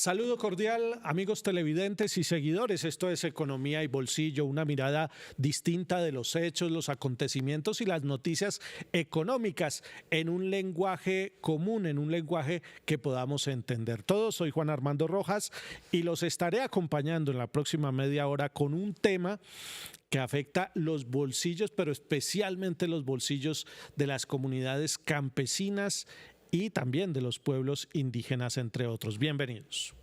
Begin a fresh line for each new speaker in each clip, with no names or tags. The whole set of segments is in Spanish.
Saludo cordial, amigos televidentes y seguidores. Esto es Economía y Bolsillo, una mirada distinta de los hechos, los acontecimientos y las noticias económicas en un lenguaje común, en un lenguaje que podamos entender todos. Soy Juan Armando Rojas y los estaré acompañando en la próxima media hora con un tema que afecta los bolsillos, pero especialmente los bolsillos de las comunidades campesinas y también de los pueblos indígenas, entre otros. Bienvenidos.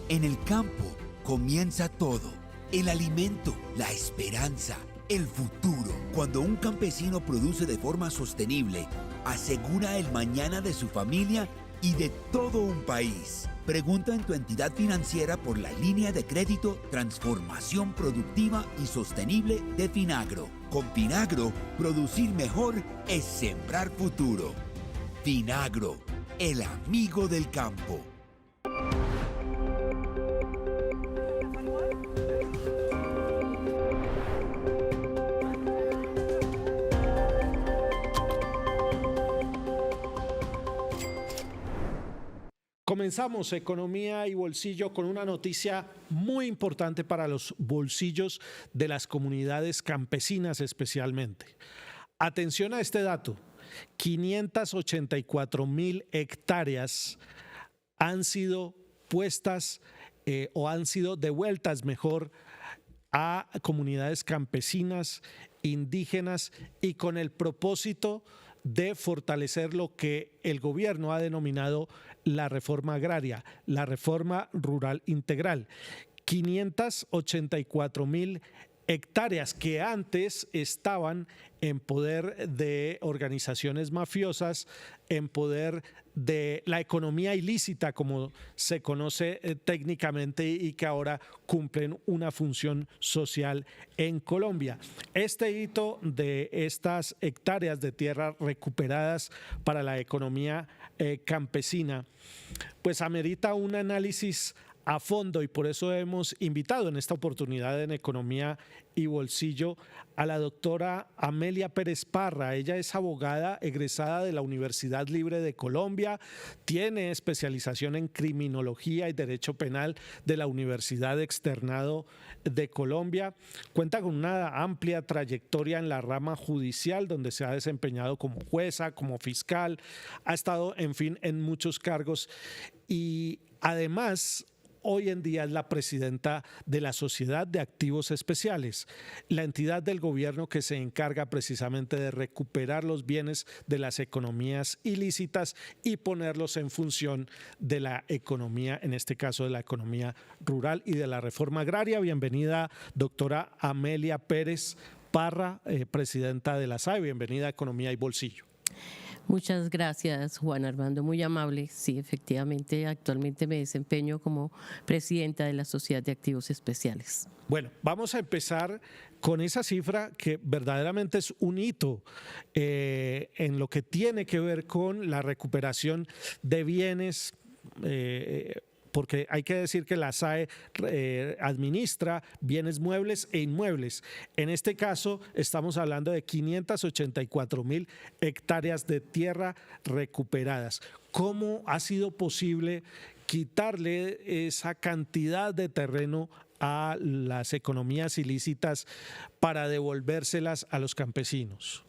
En el campo comienza todo: el alimento, la esperanza, el futuro. Cuando un campesino produce de forma sostenible, asegura el mañana de su familia y de todo un país. Pregunta en tu entidad financiera por la línea de crédito Transformación Productiva y Sostenible de Finagro. Con Finagro, producir mejor es sembrar futuro. Finagro, el amigo del campo.
Comenzamos Economía y Bolsillo con una noticia muy importante para los bolsillos de las comunidades campesinas especialmente. Atención a este dato: 584,000 hectáreas han sido puestas o han sido devueltas mejor a comunidades campesinas, indígenas, y con el propósito de fortalecer lo que el gobierno ha denominado la reforma agraria, la reforma rural integral. 584,000 hectáreas que antes estaban en poder de organizaciones mafiosas, en poder de la economía ilícita, como se conoce técnicamente, y que ahora cumplen una función social en Colombia. Este hito de estas hectáreas de tierra recuperadas para la economía campesina, pues amerita un análisis a fondo, y por eso hemos invitado en esta oportunidad en Economía y Bolsillo a la doctora Amelia Pérez Parra. Ella es abogada egresada de la Universidad Libre de Colombia, tiene especialización en criminología y derecho penal de la Universidad Externado de Colombia, cuenta con una amplia trayectoria en la rama judicial, donde se ha desempeñado como jueza, como fiscal, ha estado, en fin, en muchos cargos, y además hoy en día es la presidenta de la Sociedad de Activos Especiales, la entidad del gobierno que se encarga precisamente de recuperar los bienes de las economías ilícitas y ponerlos en función de la economía, en este caso de la economía rural y de la reforma agraria. Bienvenida, doctora Amelia Pérez Parra, presidenta de la SAE. Bienvenida a Economía y Bolsillo.
Muchas gracias, Juan Armando, muy amable. Sí, efectivamente, actualmente me desempeño como presidenta de la Sociedad de Activos Especiales.
Bueno, vamos a empezar con esa cifra que verdaderamente es un hito en lo que tiene que ver con la recuperación de bienes, porque hay que decir que la SAE administra bienes muebles e inmuebles. En este caso estamos hablando de 584,000 hectáreas de tierra recuperadas. ¿Cómo ha sido posible quitarle esa cantidad de terreno a las economías ilícitas para devolvérselas a los campesinos?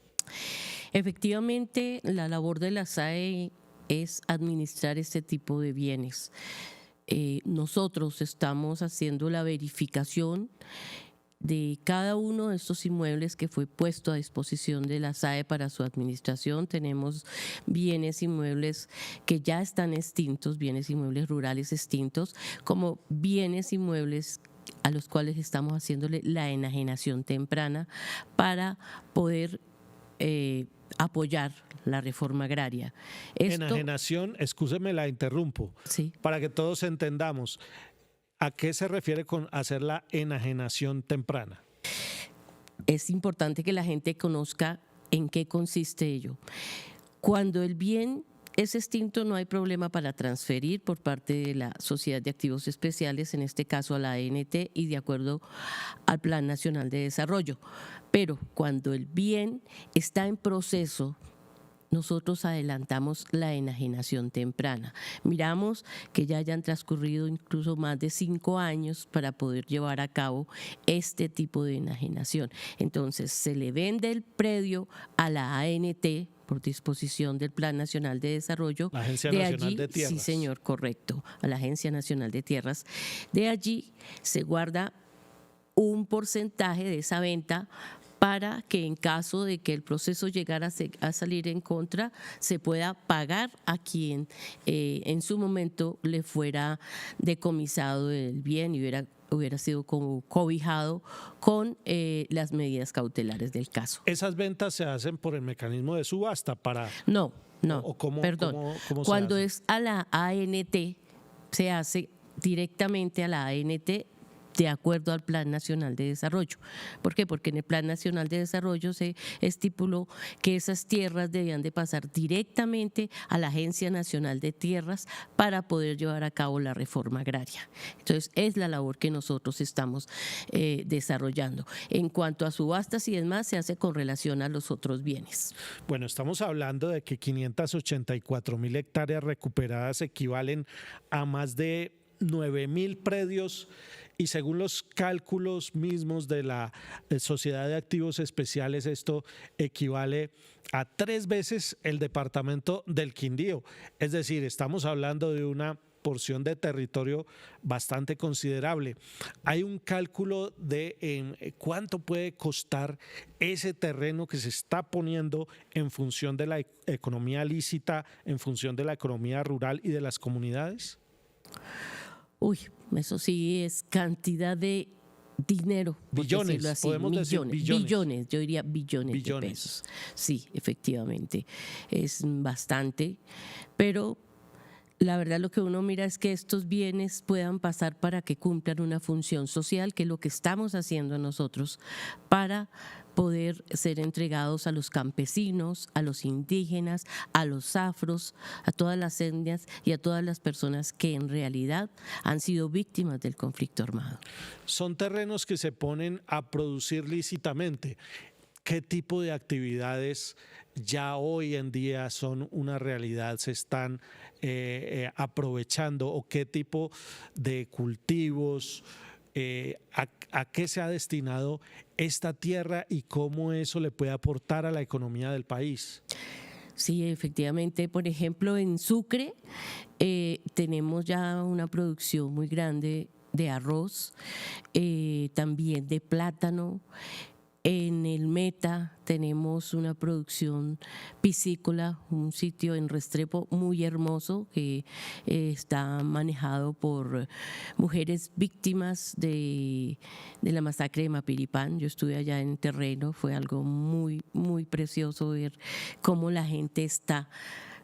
Efectivamente, la labor de la SAE es administrar este tipo de bienes. Nosotros estamos haciendo la verificación de cada uno de estos inmuebles que fue puesto a disposición de la SAE para su administración. Tenemos bienes inmuebles que ya están extintos, bienes inmuebles rurales extintos, como bienes inmuebles a los cuales estamos haciéndole la enajenación temprana para poder apoyar la reforma agraria.
Enajenación, excúseme, la interrumpo,
sí,
para que todos entendamos. ¿A qué se refiere con hacer la enajenación temprana?
Es importante que la gente conozca en qué consiste ello. Cuando el bien es extinto, no hay problema para transferir por parte de la Sociedad de Activos Especiales, en este caso a la ANT, y de acuerdo al Plan Nacional de Desarrollo. Pero cuando el bien está en proceso, nosotros adelantamos la enajenación temprana. Miramos que ya hayan transcurrido incluso más de 5 años para poder llevar a cabo este tipo de enajenación. Entonces, se le vende el predio a la ANT por disposición del Plan Nacional de Desarrollo.
La Agencia Nacional de Tierras.
Sí, señor, correcto, a la Agencia Nacional de Tierras. De allí se guarda un porcentaje de esa venta para que en caso de que el proceso llegara a salir en contra, se pueda pagar a quien en su momento le fuera decomisado el bien y hubiera sido como cobijado con las medidas cautelares del caso.
¿Esas ventas se hacen por el mecanismo de subasta para...?
No,
¿O cómo,
perdón.
cómo se
Cuando
hace?
es a la ANT, se hace directamente a la ANT de acuerdo al Plan Nacional de Desarrollo. ¿Por qué? Porque en el Plan Nacional de Desarrollo se estipuló que esas tierras debían de pasar directamente a la Agencia Nacional de Tierras para poder llevar a cabo la reforma agraria. Entonces, es la labor que nosotros estamos desarrollando. En cuanto a subastas y demás, se hace con relación a los otros bienes.
Bueno, estamos hablando de que 584.000 hectáreas recuperadas equivalen a más de 9.000 predios, y según los cálculos mismos de la Sociedad de Activos Especiales, esto equivale a 3 veces el departamento del Quindío. Es decir, estamos hablando de una porción de territorio bastante considerable. Hay un cálculo de cuánto puede costar ese terreno que se está poniendo en función de la economía lícita, en función de la economía rural y de las comunidades.
Uy, eso sí es cantidad de dinero.
Billones,
así,
podemos decir billones.
Yo diría billones de pesos. Sí, efectivamente, es bastante, pero la verdad lo que uno mira es que estos bienes puedan pasar para que cumplan una función social, que es lo que estamos haciendo nosotros para poder ser entregados a los campesinos, a los indígenas, a los afros, a todas las etnias y a todas las personas que en realidad han sido víctimas del conflicto armado.
Son terrenos que se ponen a producir lícitamente. ¿Qué tipo de actividades ya hoy en día son una realidad, se están aprovechando, o qué tipo de cultivos, a qué se ha destinado esta tierra y cómo eso le puede aportar a la economía del país?
Sí, efectivamente, por ejemplo, en Sucre tenemos ya una producción muy grande de arroz, también de plátano. En el Meta tenemos una producción piscícola, un sitio en Restrepo muy hermoso que está manejado por mujeres víctimas de la masacre de Mapiripán. Yo estuve allá en terreno, fue algo muy, muy precioso ver cómo la gente está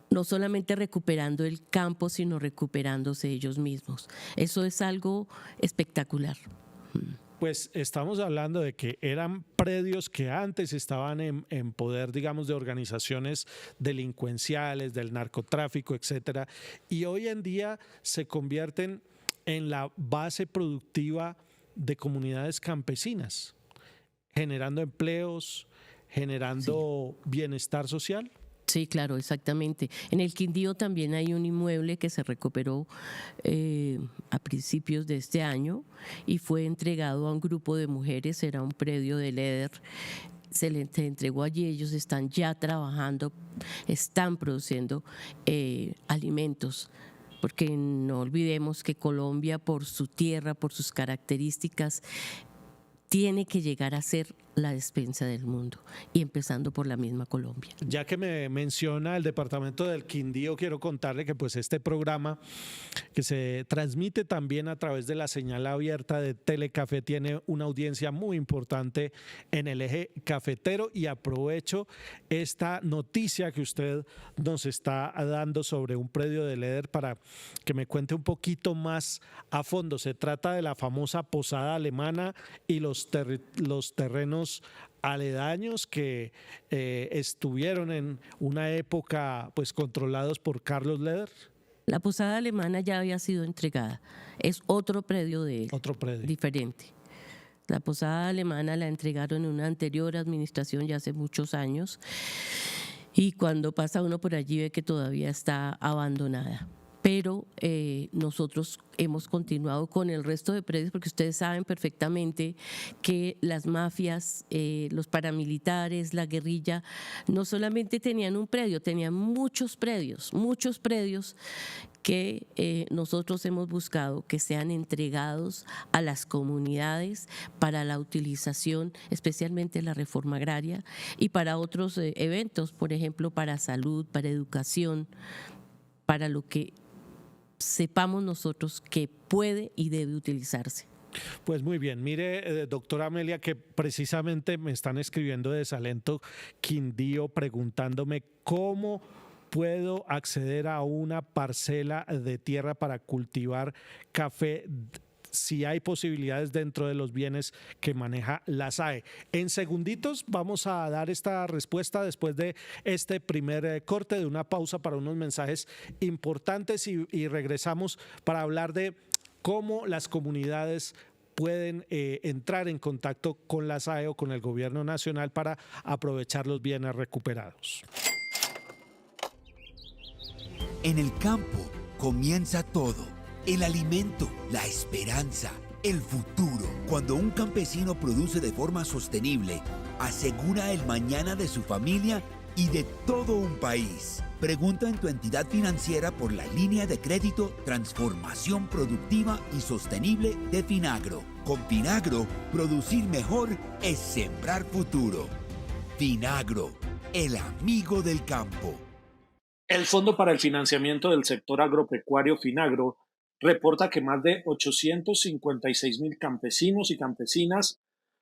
no solamente recuperando el campo, sino recuperándose ellos mismos. Eso es algo espectacular.
Pues estamos hablando de que eran predios que antes estaban en poder, digamos, de organizaciones delincuenciales, del narcotráfico, etcétera, y hoy en día se convierten en la base productiva de comunidades campesinas, generando empleos, generando bienestar social.
Sí, claro, exactamente. En el Quindío también hay un inmueble que se recuperó a principios de este año y fue entregado a un grupo de mujeres, era un predio de Leder, se le entregó allí, ellos están ya trabajando, están produciendo alimentos. Porque no olvidemos que Colombia, por su tierra, por sus características, tiene que llegar a ser la despensa del mundo, y empezando por la misma Colombia.
Ya que me menciona el departamento del Quindío, quiero contarle que pues este programa, que se transmite también a través de la señal abierta de Telecafé, tiene una audiencia muy importante en el eje cafetero, y aprovecho esta noticia que usted nos está dando sobre un predio de Leder para que me cuente un poquito más a fondo. Se trata de la famosa Posada Alemana y los terrenos aledaños que estuvieron en una época pues controlados por Carlos Leder.
La Posada Alemana ya había sido entregada, es otro predio de él,
Otro predio.
diferente. La Posada Alemana la entregaron en una anterior administración ya hace muchos años, Y cuando pasa uno por allí ve que todavía está abandonada. Pero nosotros hemos continuado con el resto de predios porque ustedes saben perfectamente que las mafias, los paramilitares, la guerrilla, no solamente tenían un predio, tenían muchos predios que nosotros hemos buscado que sean entregados a las comunidades para la utilización, especialmente la reforma agraria y para otros eventos, por ejemplo, para salud, para educación, para lo que sepamos nosotros que puede y debe utilizarse.
Pues muy bien, mire, doctora Amelia, que precisamente me están escribiendo de Salento, Quindío, preguntándome cómo puedo acceder a una parcela de tierra para cultivar café, si hay posibilidades dentro de los bienes que maneja la SAE. En segunditos vamos a dar esta respuesta después de este primer corte, de una pausa para unos mensajes importantes y regresamos para hablar de cómo las comunidades pueden entrar en contacto con la SAE o con el gobierno nacional para aprovechar los bienes recuperados.
En el campo comienza todo. El alimento, la esperanza, el futuro. Cuando un campesino produce de forma sostenible, asegura el mañana de su familia y de todo un país. Pregunta en tu entidad financiera por la línea de crédito Transformación Productiva y Sostenible de Finagro. Con Finagro, producir mejor es sembrar futuro. Finagro, el amigo del campo.
El Fondo para el Financiamiento del Sector Agropecuario Finagro reporta que más de 856,000 campesinos y campesinas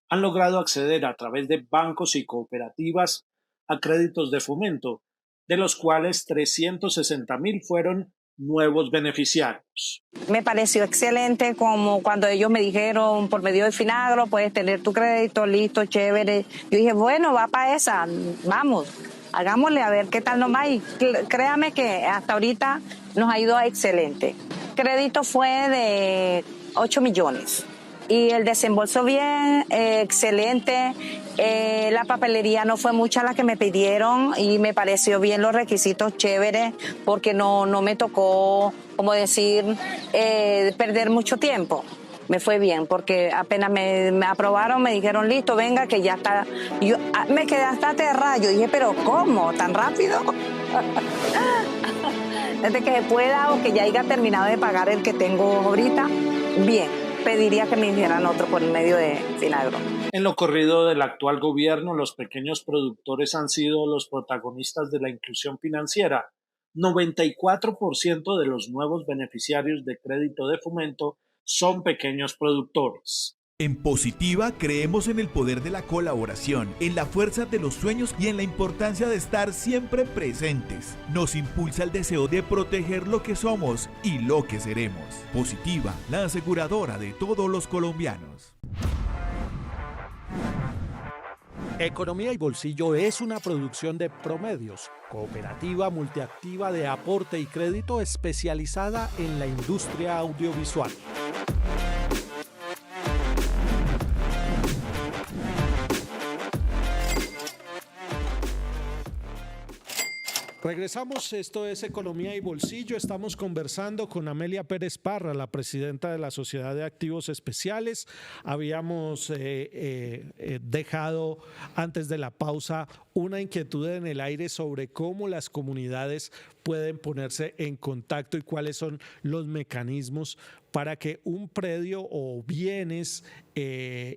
han logrado acceder a través de bancos y cooperativas a créditos de fomento, de los cuales 360,000 fueron nuevos beneficiarios.
Me pareció excelente como cuando ellos me dijeron por medio de Finagro puedes tener tu crédito, listo, chévere. Yo dije, bueno, va para esa, vamos, hagámosle a ver qué tal nomás. Y créame que hasta ahorita nos ha ido excelente. El crédito fue de 8 millones y el desembolso bien, excelente. La papelería no fue mucha la que me pidieron y me pareció bien los requisitos chéveres porque no me tocó, como decir, perder mucho tiempo. Me fue bien porque apenas me aprobaron, me dijeron listo, venga que ya está. Yo me quedé hasta aterrada, yo dije, pero ¿cómo? ¿Tan rápido? Desde que se pueda o que ya haya terminado de pagar el que tengo ahorita, bien. Pediría que me hicieran otro por medio de Finagro.
En lo corrido del actual gobierno, los pequeños productores han sido los protagonistas de la inclusión financiera. 94% de los nuevos beneficiarios de crédito de fomento son pequeños productores.
En Positiva creemos en el poder de la colaboración, en la fuerza de los sueños y en la importancia de estar siempre presentes. Nos impulsa el deseo de proteger lo que somos y lo que seremos. Positiva, la aseguradora de todos los colombianos.
Economía y Bolsillo es una producción de Promedios, cooperativa multiactiva de aporte y crédito especializada en la industria audiovisual. Regresamos, esto es Economía y Bolsillo. Estamos conversando con Amelia Pérez Parra, la presidenta de la Sociedad de Activos Especiales. Habíamos dejado antes de la pausa una inquietud en el aire sobre cómo las comunidades pueden ponerse en contacto y cuáles son los mecanismos para que un predio o bienes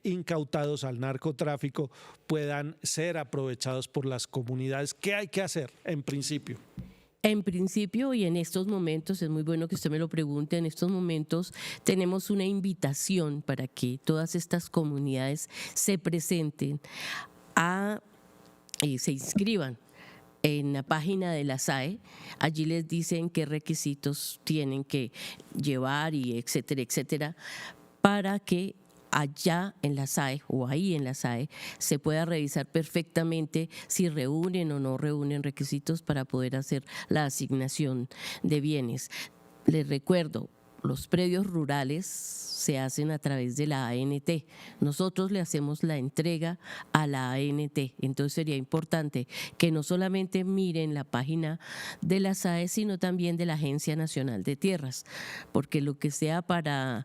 incautados al narcotráfico puedan ser aprovechados por las comunidades. ¿Qué hay que hacer en principio?
En principio y en estos momentos, es muy bueno que usted me lo pregunte, en estos momentos tenemos una invitación para que todas estas comunidades se presenten se inscriban en la página de la SAE. Allí les dicen qué requisitos tienen que llevar y etcétera, etcétera, para que allá en la SAE o ahí en la SAE se pueda revisar perfectamente si reúnen o no reúnen requisitos para poder hacer la asignación de bienes. Les recuerdo, los predios rurales se hacen a través de la ANT. Nosotros le hacemos la entrega a la ANT. Entonces sería importante que no solamente miren la página de la SAE, sino también de la Agencia Nacional de Tierras, porque lo que sea para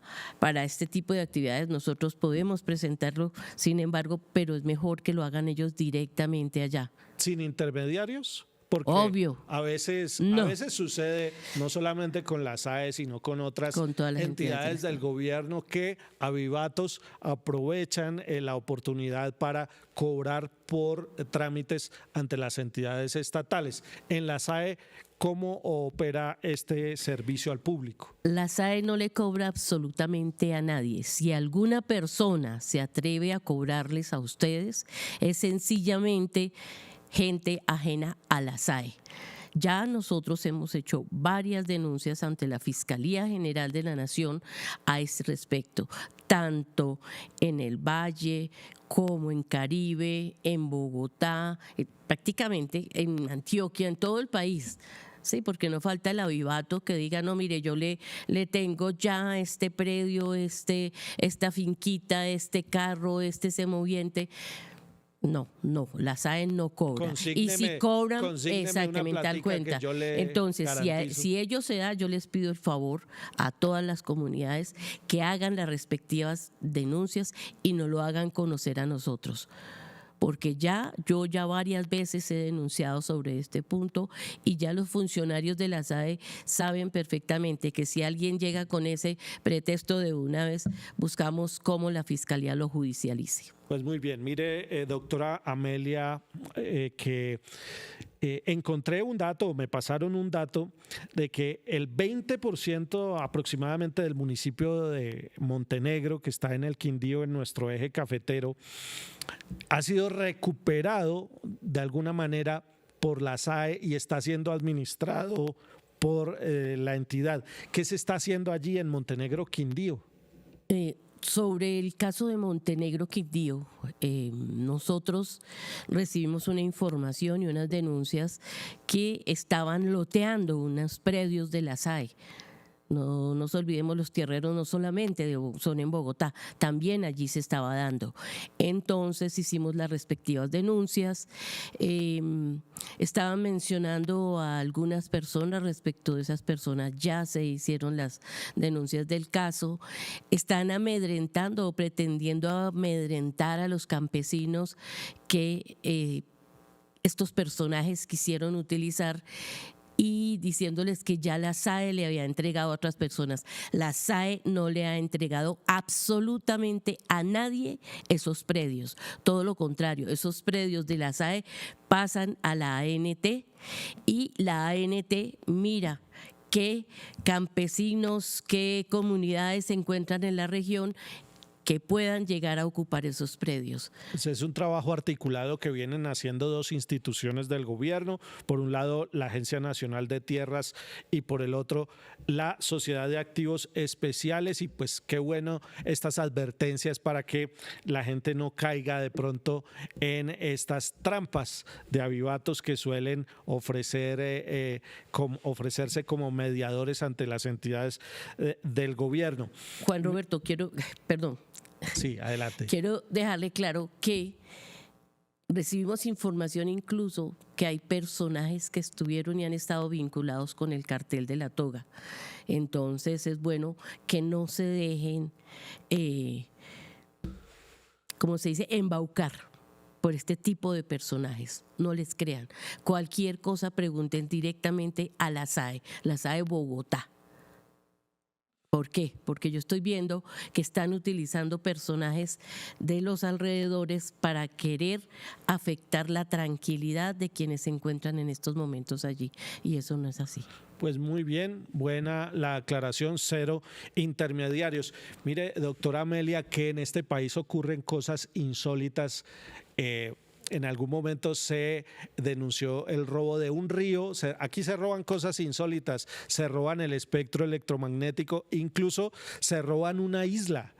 este tipo de actividades nosotros podemos presentarlo, sin embargo, pero es mejor que lo hagan ellos directamente allá.
¿Sin intermediarios? Porque
Obvio.
a veces sucede no solamente con la SAE, sino con otras
Con todas las
entidades del gobierno que avivatos aprovechan la oportunidad para cobrar por trámites ante las entidades estatales. En la SAE, ¿cómo opera este servicio al público?
La SAE no le cobra absolutamente a nadie. Si alguna persona se atreve a cobrarles a ustedes, es sencillamente gente ajena a la SAE. Ya nosotros hemos hecho varias denuncias ante la Fiscalía General de la Nación a ese respecto, tanto en el Valle como en Caribe, en Bogotá, prácticamente en Antioquia, en todo el país. Sí, porque no falta el avivato que diga, no, mire, yo le tengo ya este predio, esta finquita, este carro, este semoviente. No, la SAE no cobra. Y si cobran, exactamente, tal cuenta. Entonces, si ellos se dan, yo les pido el favor a todas las comunidades que hagan las respectivas denuncias y nos lo hagan conocer a nosotros. Porque yo ya varias veces he denunciado sobre este punto y ya los funcionarios de la SAE saben perfectamente que si alguien llega con ese pretexto, de una vez buscamos cómo la Fiscalía lo judicialice.
Pues muy bien, mire, doctora Amelia, que encontré un dato, me pasaron un dato de que el 20% aproximadamente del municipio de Montenegro, que está en el Quindío, en nuestro eje cafetero, ha sido recuperado de alguna manera por la SAE y está siendo administrado por la entidad. ¿Qué se está haciendo allí en Montenegro, Quindío?
Sobre el caso de Montenegro Quindío, nosotros recibimos una información y unas denuncias que estaban loteando unos predios de la SAE. No nos olvidemos, los tierreros no solamente son en Bogotá, también allí se estaba dando. Entonces hicimos las respectivas denuncias. Estaban mencionando a algunas personas, respecto de esas personas ya se hicieron las denuncias del caso. Están amedrentando o pretendiendo amedrentar a los campesinos que estos personajes quisieron utilizar, y diciéndoles que ya la SAE le había entregado a otras personas. La SAE no le ha entregado absolutamente a nadie esos predios. Todo lo contrario, esos predios de la SAE pasan a la ANT y la ANT mira qué campesinos, qué comunidades se encuentran en la región que puedan llegar a ocupar esos predios.
Pues es un trabajo articulado que vienen haciendo dos instituciones del gobierno, por un lado la Agencia Nacional de Tierras y por el otro la Sociedad de Activos Especiales, y pues qué bueno estas advertencias para que la gente no caiga de pronto en estas trampas de avivatos que suelen ofrecerse como mediadores ante las entidades del gobierno.
Juan Roberto,
Sí, adelante.
Quiero dejarle claro que recibimos información incluso que hay personajes que estuvieron y han estado vinculados con el cartel de la toga. Entonces es bueno que no se dejen, como se dice, embaucar por este tipo de personajes. No les crean. Cualquier cosa pregunten directamente a la SAE Bogotá. ¿Por qué? Porque yo estoy viendo que están utilizando personajes de los alrededores para querer afectar la tranquilidad de quienes se encuentran en estos momentos allí, y eso no es así.
Pues muy bien, buena la aclaración, cero intermediarios. Mire, doctora Amelia, que en este país ocurren cosas insólitas. En algún momento se denunció el robo de un río. Aquí se roban cosas insólitas, se roban el espectro electromagnético, incluso se roban una isla.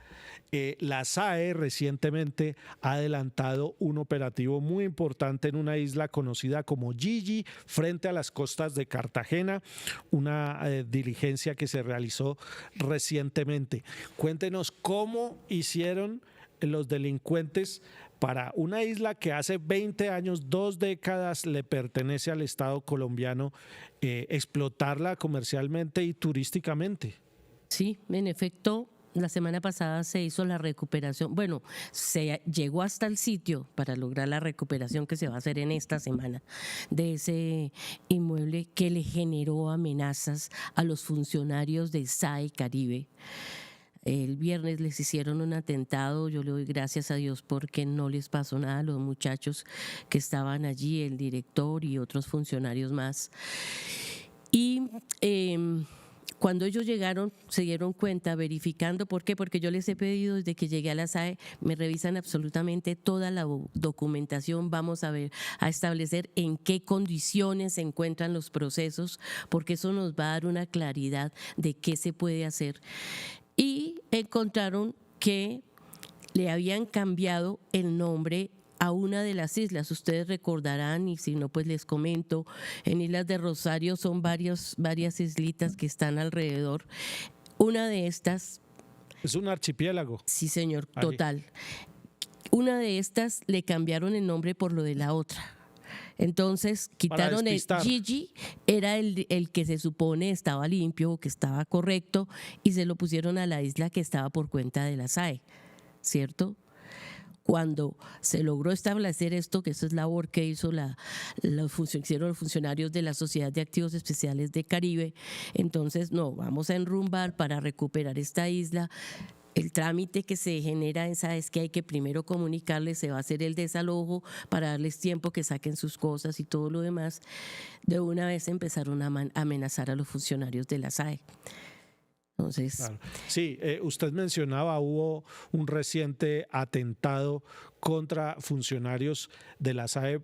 La SAE recientemente ha adelantado un operativo muy importante en una isla conocida como Gigi, frente a las costas de Cartagena, una diligencia que se realizó recientemente. Cuéntenos cómo hicieron los delincuentes para una isla que hace 20 años, 2 décadas, le pertenece al Estado colombiano, explotarla comercialmente y turísticamente.
Sí, en efecto. La semana pasada se hizo la recuperación, bueno, se llegó hasta el sitio para lograr la recuperación que se va a hacer en esta semana de ese inmueble que le generó amenazas a los funcionarios de SAE Caribe. El viernes les hicieron un atentado, yo le doy gracias a Dios porque no les pasó nada a los muchachos que estaban allí, el director y otros funcionarios más. Y cuando ellos llegaron, se dieron cuenta, verificando, ¿por qué? Porque yo les he pedido desde que llegué a la SAE, me revisan absolutamente toda la documentación, vamos a ver, a establecer en qué condiciones se encuentran los procesos, porque eso nos va a dar una claridad de qué se puede hacer. Y encontraron que le habían cambiado el nombre a una de las islas. Ustedes recordarán, y si no, pues les comento, en Islas de Rosario son varias islitas que están alrededor. Una de estas...
Es un archipiélago.
Sí, señor,
Ahí.
total. Una de estas le cambiaron el nombre por lo de la otra. Entonces quitaron el Gigi, era el que se supone estaba limpio, que estaba correcto, y se lo pusieron a la isla que estaba por cuenta de la SAE, ¿cierto? Cuando se logró establecer esto, que eso es labor que hizo hicieron los funcionarios de la Sociedad de Activos Especiales de Caribe, entonces no, vamos a enrumbar para recuperar esta isla. El trámite que se genera es que hay que primero comunicarles, se va a hacer el desalojo para darles tiempo que saquen sus cosas y todo lo demás. De una vez empezaron a amenazar a los funcionarios de la SAE. Entonces,
claro. Sí, usted mencionaba, hubo un reciente atentado contra funcionarios de la SAE,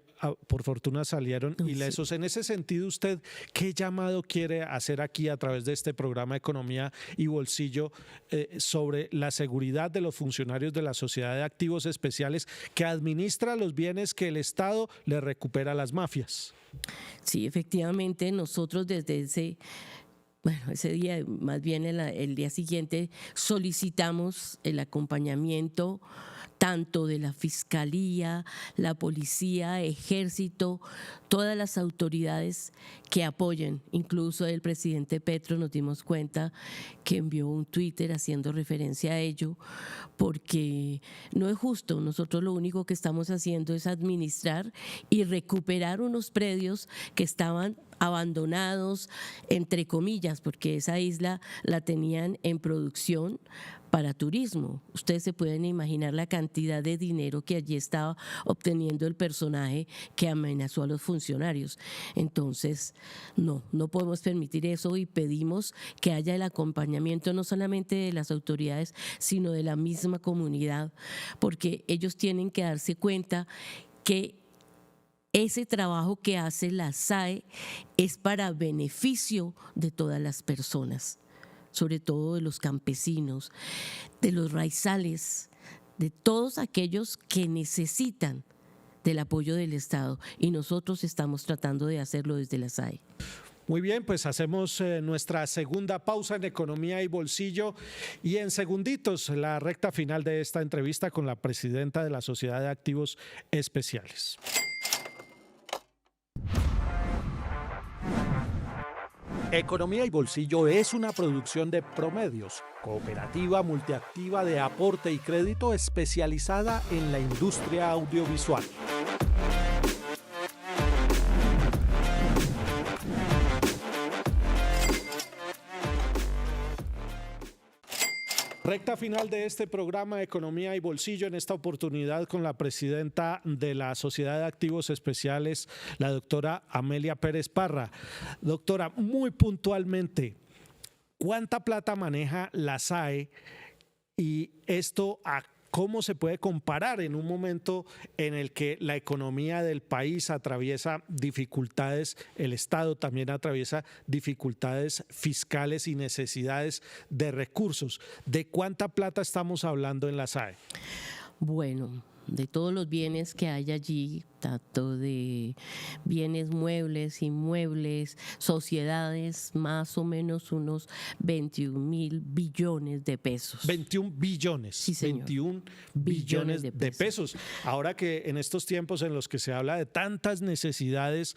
por fortuna salieron ilesos. En ese sentido, usted, ¿qué llamado quiere hacer aquí a través de este programa Economía y Bolsillo sobre la seguridad de los funcionarios de la Sociedad de Activos Especiales que administra los bienes que el Estado le recupera a las mafias?
Sí, efectivamente, nosotros desde ese día, más bien el día siguiente, solicitamos el acompañamiento tanto de la Fiscalía, la Policía, Ejército, todas las autoridades que apoyen. Incluso el presidente Petro nos dimos cuenta que envió un Twitter haciendo referencia a ello, porque no es justo. Nosotros lo único que estamos haciendo es administrar y recuperar unos predios que estaban abandonados, entre comillas, porque esa isla la tenían en producción para turismo. Ustedes se pueden imaginar la cantidad de dinero que allí estaba obteniendo el personaje que amenazó a los funcionarios. Entonces, no podemos permitir eso y pedimos que haya el acompañamiento no solamente de las autoridades, sino de la misma comunidad, porque ellos tienen que darse cuenta que ese trabajo que hace la SAE es para beneficio de todas las personas, sobre todo de los campesinos, de los raizales, de todos aquellos que necesitan del apoyo del Estado, y nosotros estamos tratando de hacerlo desde la SAE.
Muy bien, pues hacemos nuestra segunda pausa en Economía y Bolsillo y en segunditos la recta final de esta entrevista con la presidenta de la Sociedad de Activos Especiales. Economía y Bolsillo es una producción de Promedios, cooperativa multiactiva de aporte y crédito especializada en la industria audiovisual. Recta final de este programa Economía y Bolsillo, en esta oportunidad con la presidenta de la Sociedad de Activos Especiales, la doctora Amelia Pérez Parra. Doctora, muy puntualmente, ¿cuánta plata maneja la SAE y esto a ¿cómo se puede comparar en un momento en el que la economía del país atraviesa dificultades, el Estado también atraviesa dificultades fiscales y necesidades de recursos? ¿De cuánta plata estamos hablando en la SAE?
Bueno, de todos los bienes que hay allí, tanto de bienes muebles, inmuebles, sociedades, más o menos unos 21 mil billones de pesos.
21 billones.
Sí, señor.
21 billones de pesos. Ahora que en estos tiempos en los que se habla de tantas necesidades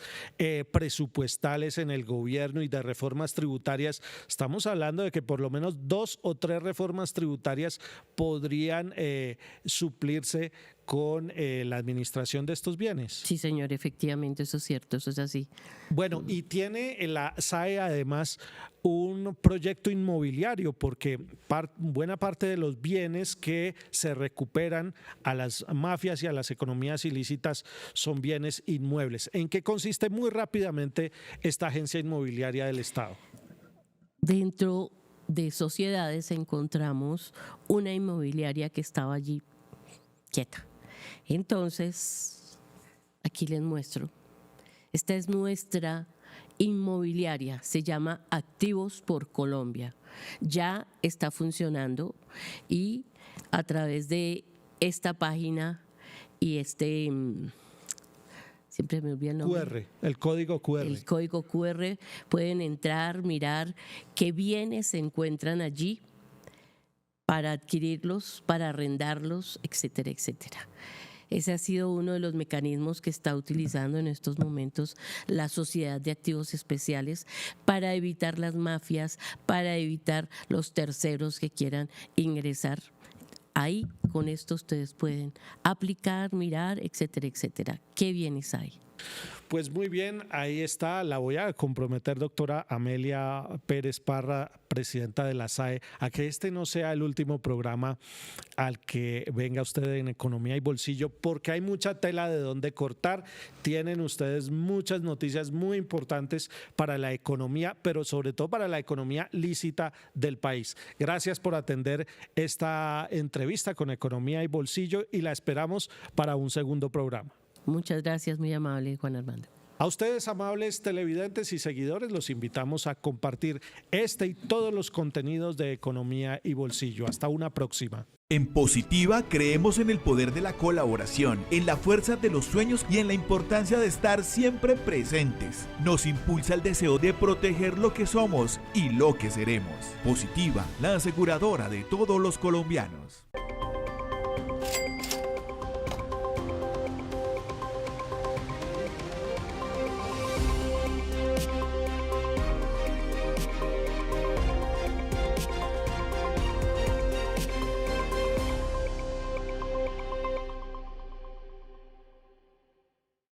presupuestales en el gobierno y de reformas tributarias, estamos hablando de que por lo menos 2 o 3 reformas tributarias podrían suplirse con la administración de estos bienes.
Sí, señor, efectivamente, eso es cierto, eso es así.
Bueno, y tiene la SAE además un proyecto inmobiliario, porque buena parte de los bienes que se recuperan a las mafias y a las economías ilícitas son bienes inmuebles. ¿En qué consiste muy rápidamente esta agencia inmobiliaria del Estado?
Dentro de sociedades encontramos una inmobiliaria que estaba allí quieta. Entonces, aquí les muestro. Esta es nuestra inmobiliaria, se llama Activos por Colombia. Ya está funcionando y a través de esta página y siempre me olvida el nombre.
QR, el código QR.
El código QR, pueden entrar, mirar qué bienes se encuentran allí para adquirirlos, para arrendarlos, etcétera, etcétera. Ese ha sido uno de los mecanismos que está utilizando en estos momentos la Sociedad de Activos Especiales para evitar las mafias, para evitar los terceros que quieran ingresar. Ahí, con esto ustedes pueden aplicar, mirar, etcétera, etcétera. ¿Qué bienes hay?
Pues muy bien, ahí está. La voy a comprometer, doctora Amelia Pérez Parra, presidenta de la SAE, a que este no sea el último programa al que venga usted en Economía y Bolsillo, porque hay mucha tela de dónde cortar. Tienen ustedes muchas noticias muy importantes para la economía, pero sobre todo para la economía lícita del país. Gracias por atender esta entrevista con Economía y Bolsillo y la esperamos para un segundo programa.
Muchas gracias, muy amable, Juan Armando.
A ustedes, amables televidentes y seguidores, los invitamos a compartir este y todos los contenidos de Economía y Bolsillo. Hasta una próxima.
En Positiva creemos en el poder de la colaboración, en la fuerza de los sueños y en la importancia de estar siempre presentes. Nos impulsa el deseo de proteger lo que somos y lo que seremos. Positiva, la aseguradora de todos los colombianos.